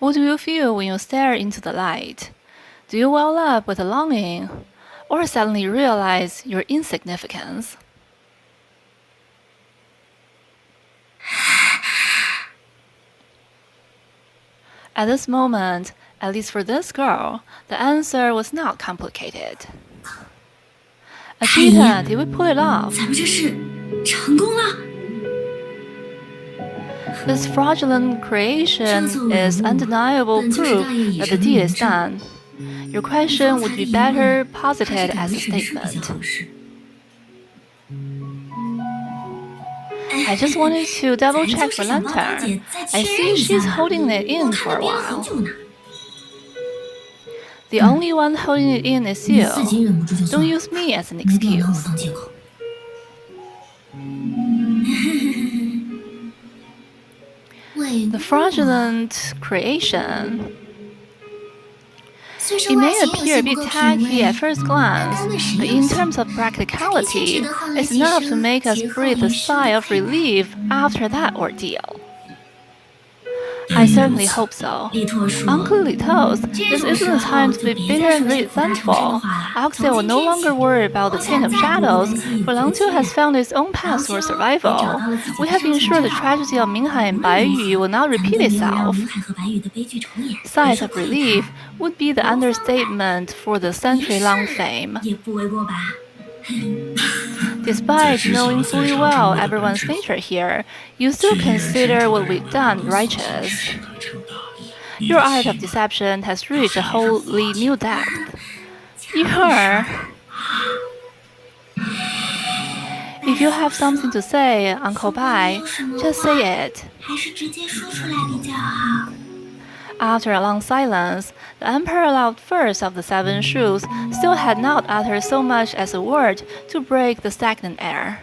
What do you feel when you stare into the light? Do you well up with a longing, or suddenly realize your insignificance? At this moment, at least for this girl, the answer was not complicated. Achita, did we pull it off? 咱们这是成功了。 This fraudulent creation is undeniable proof that the deed is done. Your question would be better posited as a statement. I just wanted to double check for Lantern. I see she's holding it in for a while. The only one holding it in is you. Don't use me as an excuse. The fraudulent creation. It may appear a bit tacky at first glance, but in terms of practicality, it's enough to make us breathe a sigh of relief after that ordeal. I certainly hope so. Uncle Li toast, this isn't the time to be bitter and resentful. Oxia will no longer worry about the taint of shadows, for Langqiu has found its own path toward survival. We have ensured the tragedy of Minghai and Baiyu will not repeat itself. Sighs of relief would be the understatement for the century-long fame. Despite knowing fully well everyone's nature here, you still consider what we've done righteous. Your art of deception has reached a wholly new depth. If you have something to say, Uncle Bai, just say it. After a long silence, the unparalleled first of the 7 shoes still had not uttered so much as a word to break the stagnant air.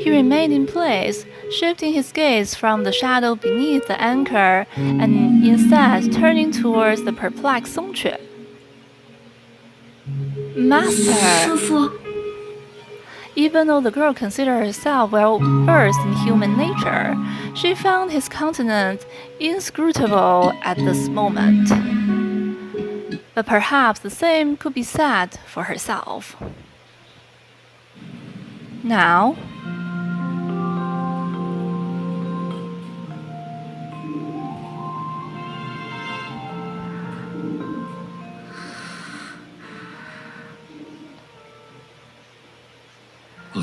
He remained in place, shifting his gaze from the shadow beneath the anchor and instead turning towards the perplexed Songque. Master! Even though the girl considered herself well-versed in human nature, she found his countenance inscrutable at this moment. But perhaps the same could be said for herself. Now,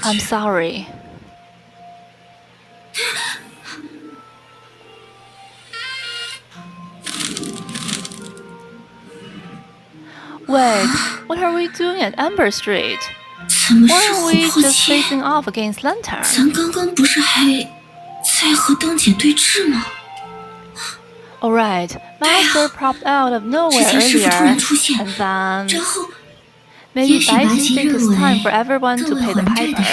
I'm sorry. Wait, what are we doing at Amber Street? Why aren't we just facing off against Lantern? 咱刚刚不是还在和当姐对峙吗？ Alright, Master popped out of nowhere earlier, and then maybe Baiqi thinks it's time for everyone to pay the piper.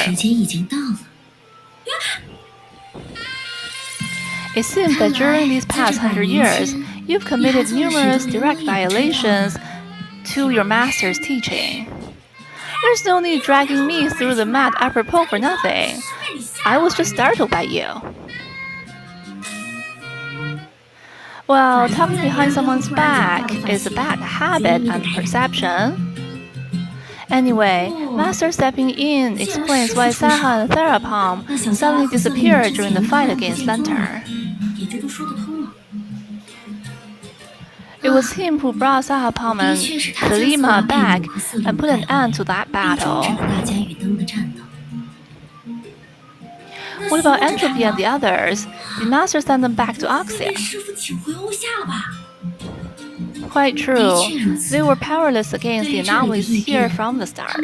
It seems that during these past 100 years, you've committed numerous direct violations to your master's teaching. There's no need dragging me through the mud apropos for nothing. I was just startled by you. Well, talking behind someone's back is a bad habit and perception. Anyway, Master stepping in explains why Saha and Therapom suddenly disappeared during the fight against Lantern. It was him who brought Sahapom and Kalima back and put an end to that battle. What about Entropy and the others? Did Master send them back to Oxia? Quite true. They were powerless against the anomalies here from the start.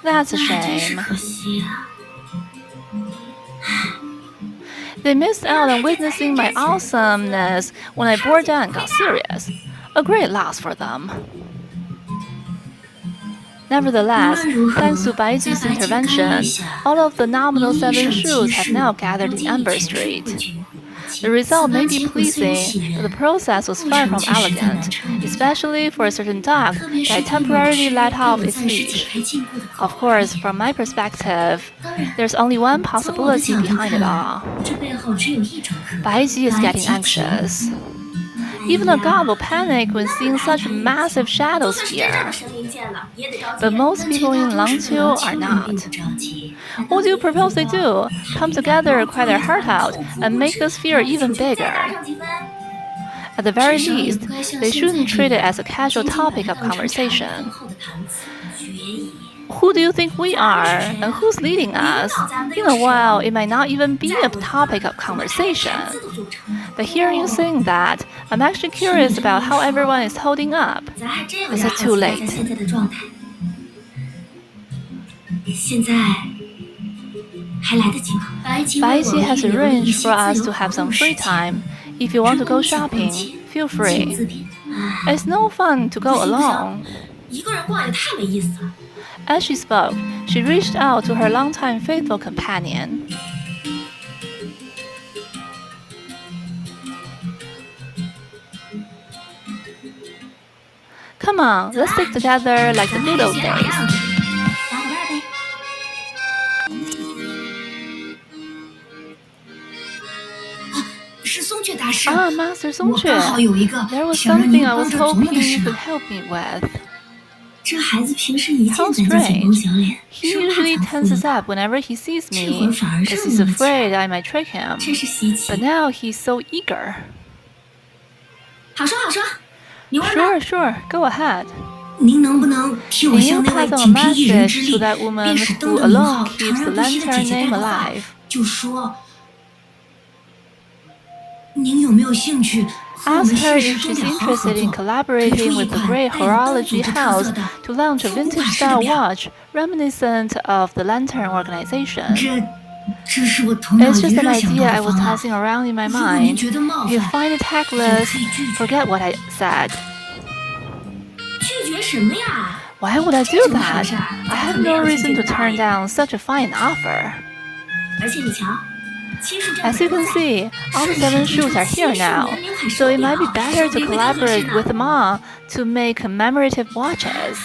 That's a shame. They missed out on witnessing my awesomeness when I bore down and got serious. A great loss for them. Nevertheless, thanks to Baiji's intervention, all of the nominal 7 shoes have now gathered in Amber Street. The result may be pleasing, but the process was far from elegant, especially for a certain dog that temporarily let off its leash. Of course, from my perspective, there's only one possibility behind it all. Baiji is getting anxious. Even a god will panic when seeing such massive shadows here. But most people in Langqiu are not. What do you propose they do? Come together, cry their heart out, and make this fear even bigger. At the very least, they shouldn't treat it as a casual topic of conversation. Who do you think we are, and who's leading us? In a while, it might not even be a topic of conversation. But hearing you saying that, I'm actually curious about how everyone is holding up. Is it too late? Baiji has arranged for us to have some free time. If you want to go shopping, feel free. It's no fun to go alone. As she spoke, she reached out to her longtime faithful companion. Come on, let's stick together like the good old days. Ah, Master Songque, there was something I was hoping you could help me with. How strange. He usually tenses up whenever he sees me, because he's afraid I might trick him. But now he's so eager. Sure, go ahead. Can you pass on a message to that woman who alone keeps the lantern name alive? Ask her if she's interested in collaborating with the Great Horology House to launch a vintage-style watch reminiscent of the Lantern organization. It's just an idea I was tossing around in my mind. If you find it tactless, forget what I said. Why would I do that? I have no reason to turn down such a fine offer. As you can see, all the 7 shoes are here now, so it might be better to collaborate with them all to make commemorative watches.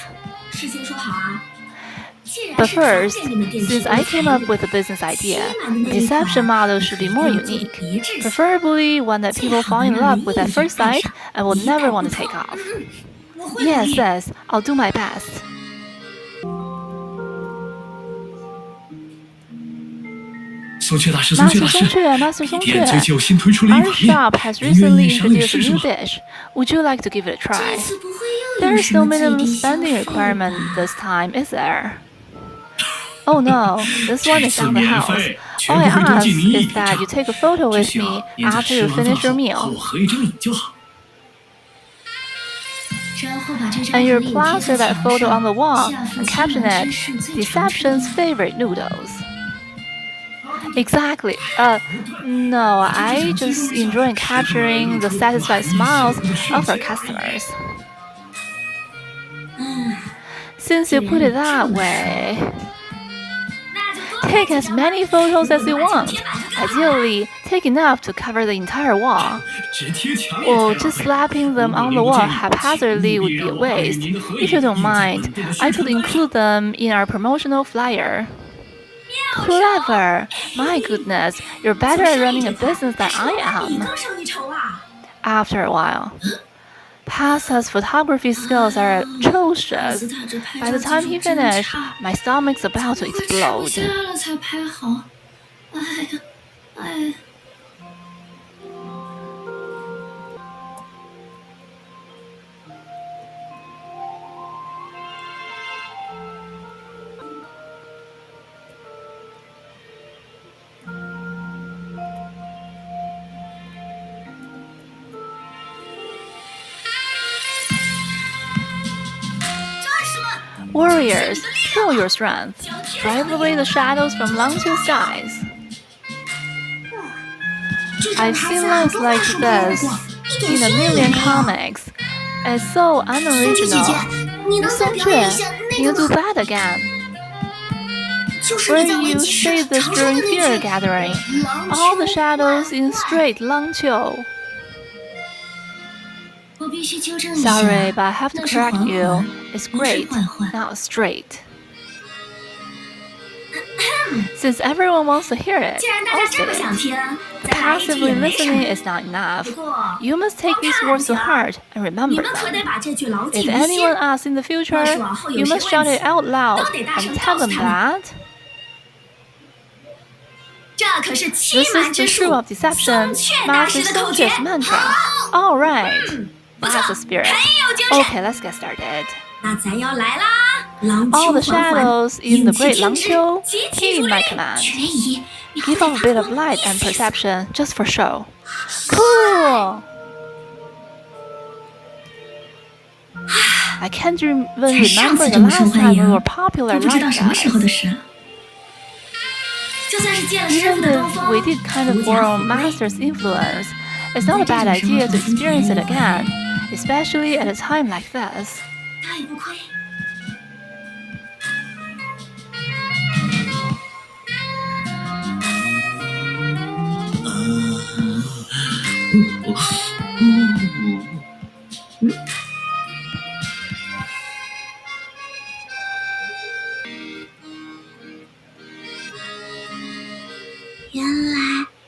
But first, since I came up with a business idea, the deception model should be more unique, preferably one that people fall in love with at first sight and will never want to take off. Yes, I'll do my best. Master Songque, our shop has recently introduced a new dish. Would you like to give it a try? There is no minimum spending requirement this time, is there? Oh no, this one is on the house. All I ask is that you take a photo with me after you finish your meal. And you plaster that photo on the wall and caption it, Deception's favorite noodles. Exactly. No, I just enjoy capturing the satisfied smiles of our customers. Since you put it that way, take as many photos as you want. Ideally, take enough to cover the entire wall. Well, just slapping them on the wall haphazardly would be a waste. If you don't mind, I could include them in our promotional flyer. Clever! My goodness, you're better at running a business than I am. After a while, Pasta's photography skills are atrocious. By the time he finished, my stomach's about to explode. Warriors, show your strength. Drive away the shadows from Langqiu skies. I've seen lines like this in a million comics. It's so unoriginal. Songque, can you do that again? Where you say this during fear gathering? All the shadows in straight long Q. Sorry, but I have to correct you. It's great, not straight. Since everyone wants to hear it, I'll say it. But passively listening is not enough. You must take these words to heart and remember them. If anyone asks in the future, you must shout it out loud and tell them that this is the shoe of deception, Master Song-Ch3's mantra. All right, that's the spirit. Okay, let's get started. All the shadows in the great Langqiu heed my command. Give off a bit of light and perception just for show. Cool! I can't even remember the last time we were popular like that. Even if we did kind of borrow Master's influence, it's not a bad idea to experience it again, especially at a time like this.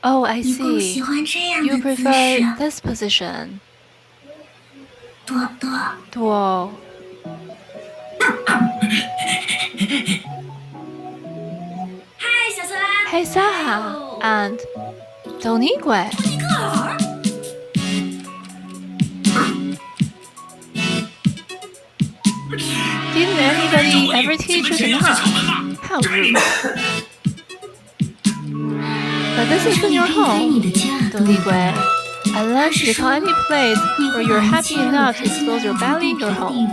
Oh, I see. You prefer this position. Duo. Hey, Saha. And Donigwe. Didn't anybody ever teach you to knock? How rude. But this isn't your home, Donigwe. Unless you call any place where you're happy enough to expose your belly your home.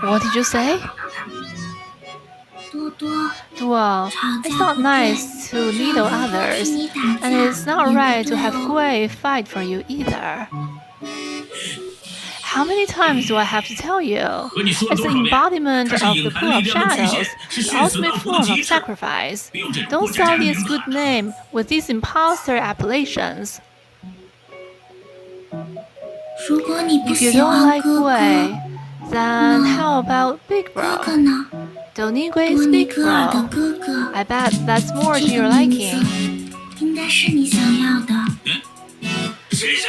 What did you say? Duo, it's not nice to needle others, and it's not right to have Gui fight for you either. How many times do I have to tell you? It's the embodiment of the pool of shadows, the ultimate form of sacrifice. Don't sully its good name with these imposter appellations. If you don't like Gui, then how about Big Bro? Donigwe is Big Bro. I bet that's more to your liking.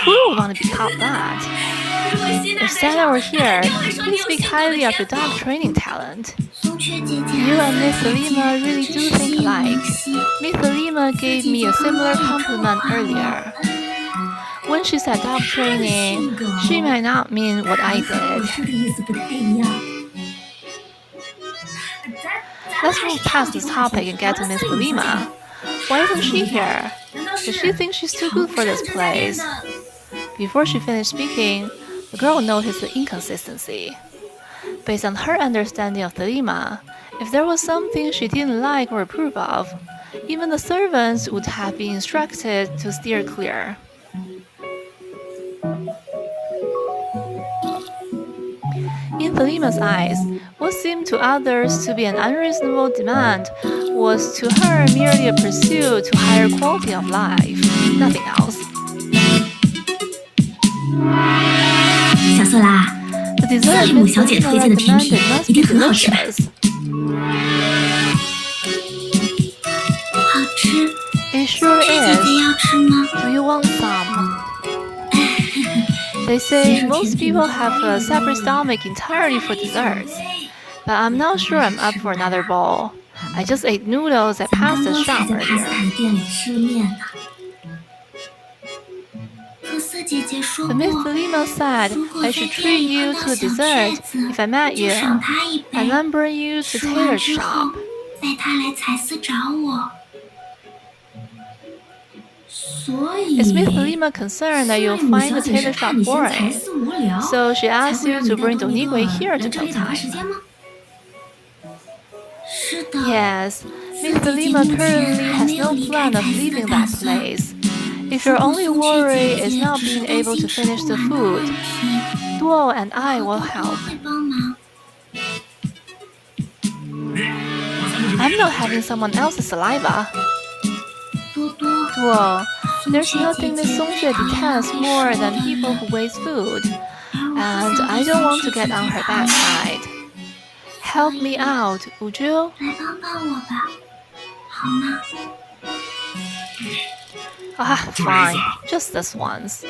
Who would want to be called that? If Sana were here, he'd speak highly of your dog training talent. You and Miss Selima really do think alike. Miss Selima gave me a similar compliment earlier. When she said dog training, she might not mean what I did. Let's move past this topic and get to Miss Selima. Why isn't she here? Does she think she's too good for this place? Before she finished speaking, the girl noticed the inconsistency. Based on her understanding of Selima, if there was something she didn't like or approve of, even the servants would have been instructed to steer clear. In Selima's eyes, what seemed to others to be an unreasonable demand was to her merely a pursuit to higher quality of life, nothing else. The dessert Miss Selima recommended must be delicious. It sure is. Do you want some? They say most people have a separate stomach entirely for desserts, but I'm not sure I'm up for another bowl. I just ate noodles at Pasta's shop earlier. But Miss Selima said I should treat you to a dessert if I met you, and then bring you to Taylor's shop. Is Miss Selima concerned that you'll find the tailor shop boring? So she asked you to bring Donigwe here to kill time. Yes, Miss Selima currently has no plan of leaving that place. If your only worry is not being able to finish the food, Duo and I will help. I'm not having someone else's saliva. 多, there's nothing Miss Songxue detests more than people who waste food, and I don't want to get on her bad side. Help me out, would you? 来帮帮我吧，好吗？ Fine, just this once.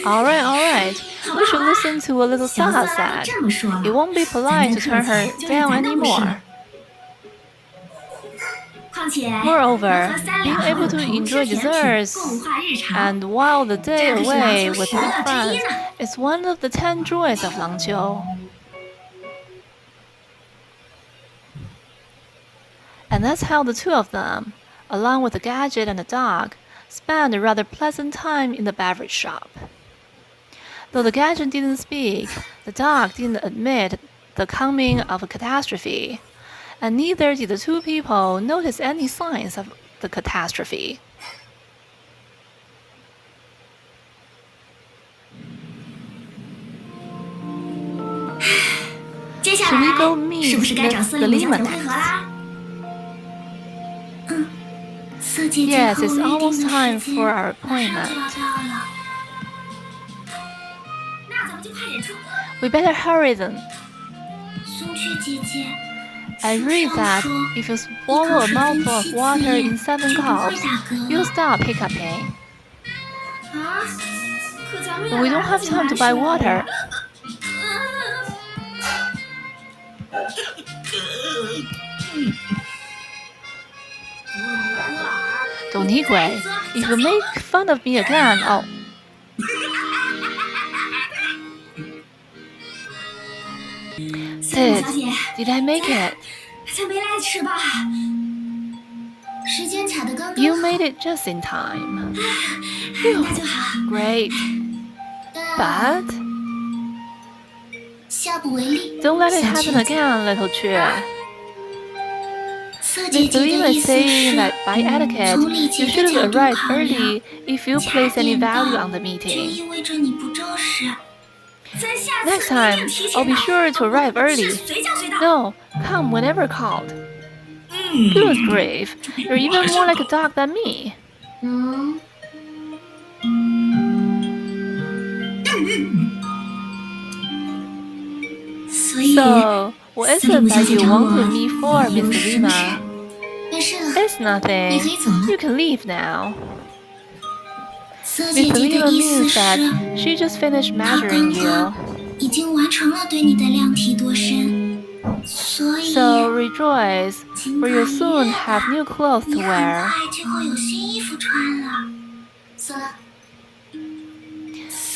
Alright. We should listen to a little Saha said. It won't be polite to turn her down anymore. Moreover, being able to enjoy desserts and while the day away with good friends is one of the 10 joys of Langqiu. And that's how the two of them, along with the gadget and the dog, spent a rather pleasant time in the beverage shop. Though the gadget didn't speak, the dog didn't admit the coming of a catastrophe, and neither did the two people notice any signs of the catastrophe. Should we go meet Miss Selima next? Yes, it's almost time for our appointment. We better hurry then. I read that if you swallow a mouthful of water in 7 gulps, you'll stop hiccuping. But we don't have time to buy water. Don't Gui, if you make fun of me again, I'll... Sid, did I make it? You made it just in time. Phew, great. But... don't let it happen again, little Chu. Miss Selima is saying that by etiquette, you should have arrived early if you place any value on the meeting. Next time, I'll be sure to arrive early. No, come whenever called. Good grief, you're even more like a dog than me. So, what is it that you wanted me for, Miss Selima? It's nothing. You can leave now. Miss Selima means that she just finished measuring you. So rejoice, for you'll soon have new clothes to wear.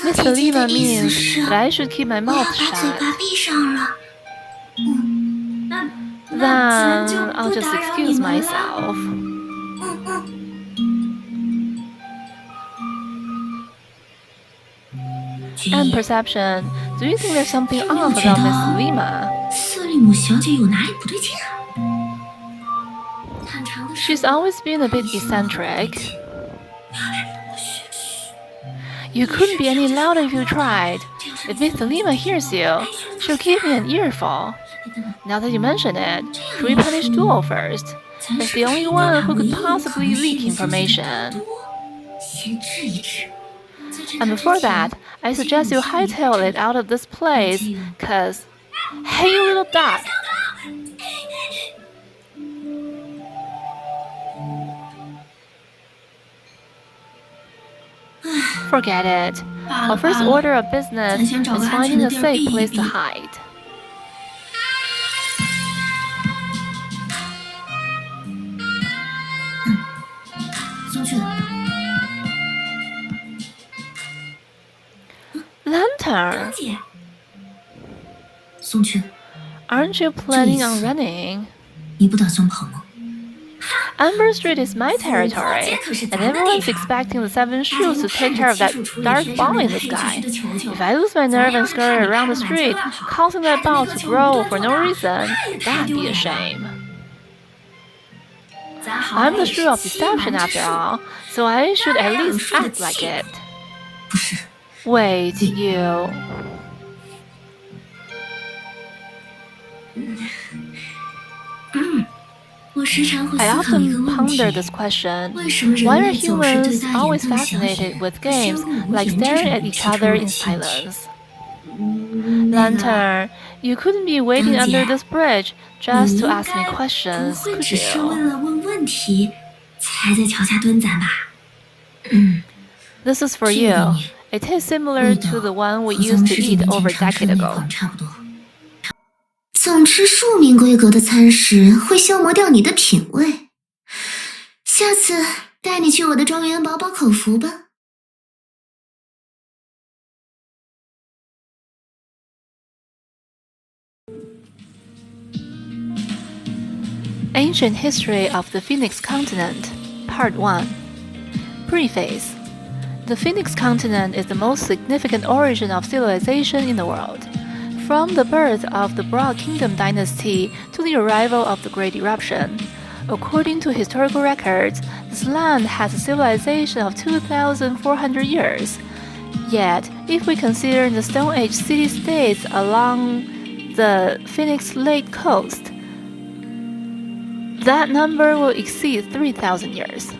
Miss Selima means that I should keep my mouth shut. Then I'll just excuse myself. And perception, do you think there's something off about Miss Selima? She's always been a bit eccentric. You couldn't be any louder if you tried. If Miss Selima hears you, she'll give me an earful. Now that you mention it, should we punish Duo first? It's the only one who could possibly leak information. And before that, I suggest you hightail it out of this place, cause... Hey, you little duck! Forget it. Our first order of business is finding a safe place to hide. Lantern! Aren't you planning on running? Amber Street is my territory, and everyone's expecting the 7 shoes to take care of that dark ball in the sky. If I lose my nerve and scurry around the street, causing that ball to grow for no reason, that'd be a shame. I'm the shoe of deception after all, so I should at least act like it. Wait, you... I often ponder this question. Why are humans always fascinated with games like staring at each other in silence? Lantern, you couldn't be waiting under this bridge just to ask me questions, could you? This is for you. It tastes similar to the one we used to eat over a decade ago. 总吃庶民规格的餐食会消磨掉你的品味。下次带你去我的庄园饱饱口福吧。Ancient History of the Phoenix Continent, Part 1. Preface. The Phoenix Continent is the most significant origin of civilization in the world. From the birth of the Broad Kingdom dynasty to the arrival of the Great Eruption. According to historical records, this land has a civilization of 2,400 years. Yet, if we consider the Stone Age city-states along the Phoenix Lake coast, that number will exceed 3,000 years.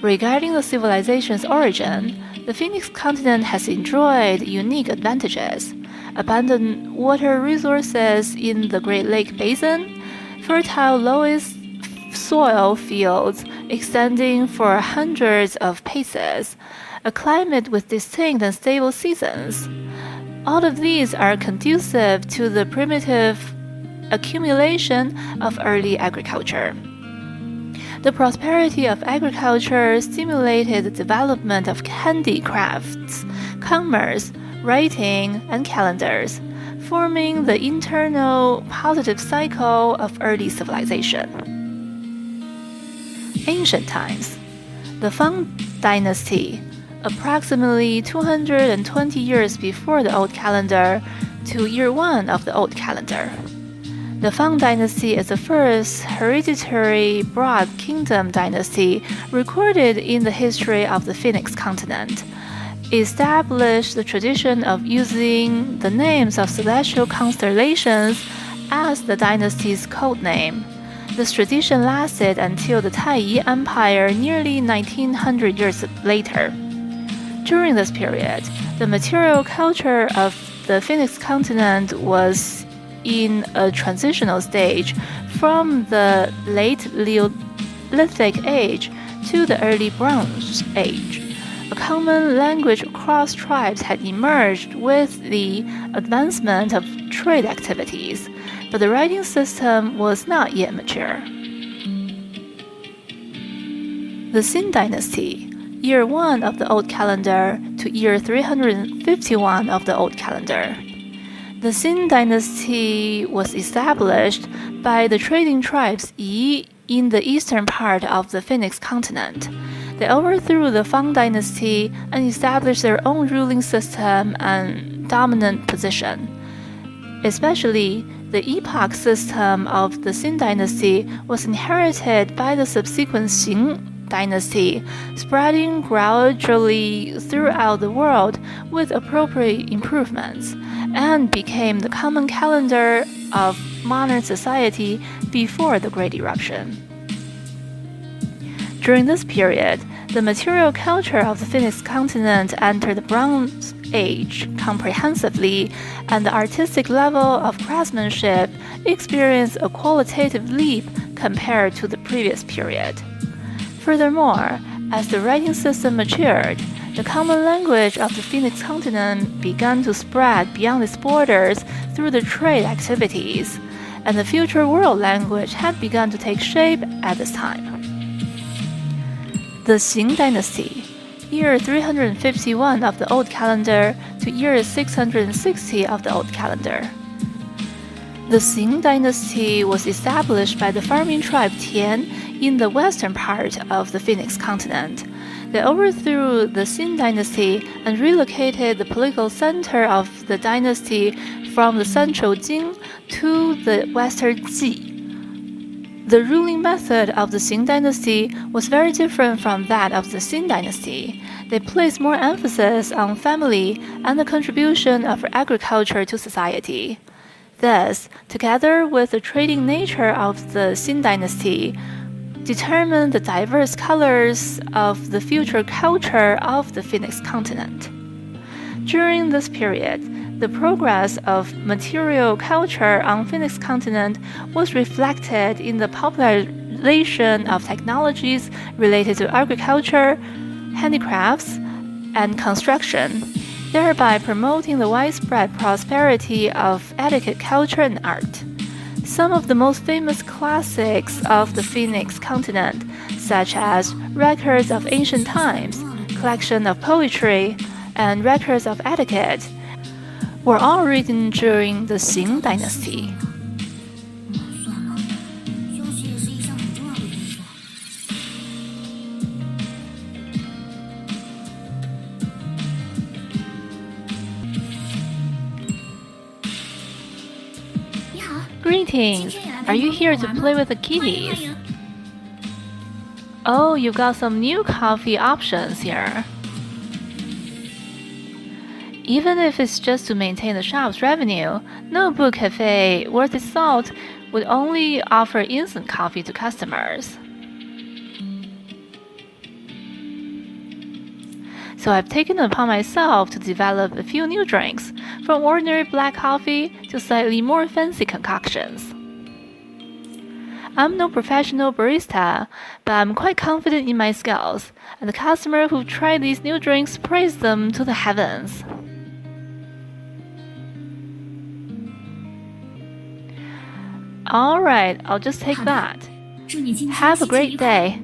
Regarding the civilization's origin, the Phoenix continent has enjoyed unique advantages. Abundant water resources in the Great Lake Basin, fertile loess soil fields extending for hundreds of paces, a climate with distinct and stable seasons. All of these are conducive to the primitive accumulation of early agriculture. The prosperity of agriculture stimulated the development of handicrafts, commerce, writing, and calendars, forming the internal positive cycle of early civilization. Ancient times. The Fang Dynasty, approximately 220 years before the Old Calendar to year 1 of the Old Calendar. The Fang Dynasty is the first hereditary Broad Kingdom dynasty recorded in the history of the Phoenix continent. It established the tradition of using the names of celestial constellations as the dynasty's code name. This tradition lasted until the Taiyi Empire nearly 1900 years later. During this period, the material culture of the Phoenix continent was in a transitional stage from the late Neolithic Age to the early Bronze Age. A common language across tribes had emerged with the advancement of trade activities, but the writing system was not yet mature. The Xin Dynasty, year 1 of the Old Calendar to year 351 of the Old Calendar. The Xin Dynasty was established by the trading tribes Yi in the eastern part of the Phoenix continent. They overthrew the Fang Dynasty and established their own ruling system and dominant position. Especially, the epoch system of the Xin Dynasty was inherited by the subsequent Qing Dynasty, spreading gradually throughout the world with appropriate improvements, and became the common calendar of modern society before the Great Eruption. During this period, the material culture of the Phoenix continent entered the Bronze Age comprehensively, and the artistic level of craftsmanship experienced a qualitative leap compared to the previous period. Furthermore, as the writing system matured, the common language of the Phoenix continent began to spread beyond its borders through the trade activities, and the future world language had begun to take shape at this time. The Qing Dynasty, year 351 of the Old Calendar to year 660 of the Old Calendar. The Qing Dynasty was established by the farming tribe Tian in the western part of the Phoenix continent. They overthrew the Xin Dynasty and relocated the political center of the dynasty from the central Jing to the western Ji. The ruling method of the Qing Dynasty was very different from that of the Xin Dynasty. They placed more emphasis on family and the contribution of agriculture to society. This, together with the trading nature of the Qin dynasty, determine the diverse colors of the future culture of the Phoenix continent. During this period, the progress of material culture on Phoenix continent was reflected in the popularization of technologies related to agriculture, handicrafts, and construction, thereby promoting the widespread prosperity of etiquette culture and art. Some of the most famous classics of the Phoenix continent, such as records of ancient times, collection of poetry, and records of etiquette, were all written during the Qin dynasty. Greetings! Are you here to play with the kitties? Oh, you've got some new coffee options here. Even if it's just to maintain the shop's revenue, no book cafe worth its salt would only offer instant coffee to customers. So I've taken it upon myself to develop a few new drinks, from ordinary black coffee to slightly more fancy concoctions. I'm no professional barista, but I'm quite confident in my skills, and the customers who've tried these new drinks praise them to the heavens. Alright, I'll just take that. Have a great day.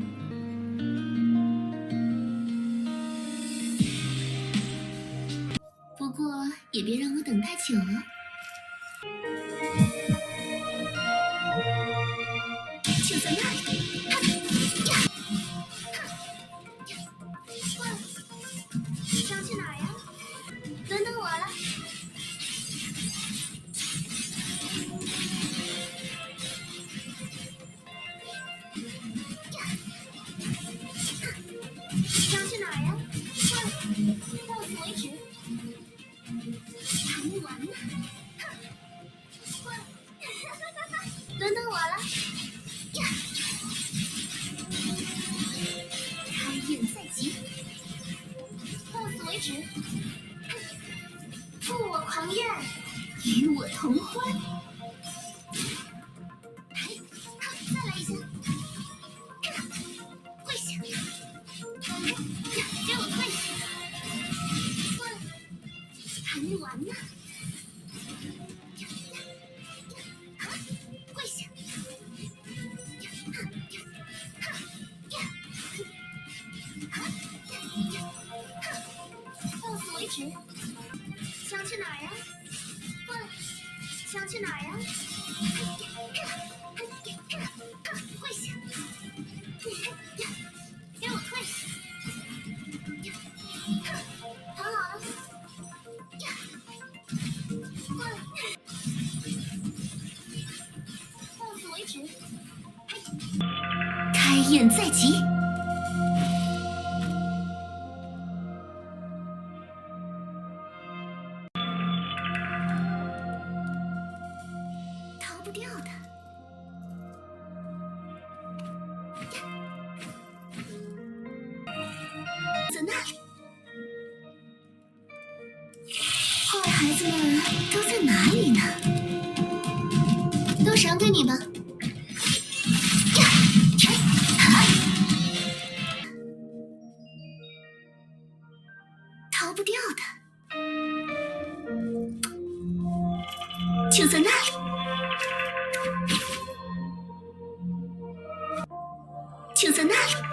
开宴在即。逃不掉的。在那里。坏孩子们都在哪里呢？都赏给你吧。逃不掉的，就在那里，就在那里。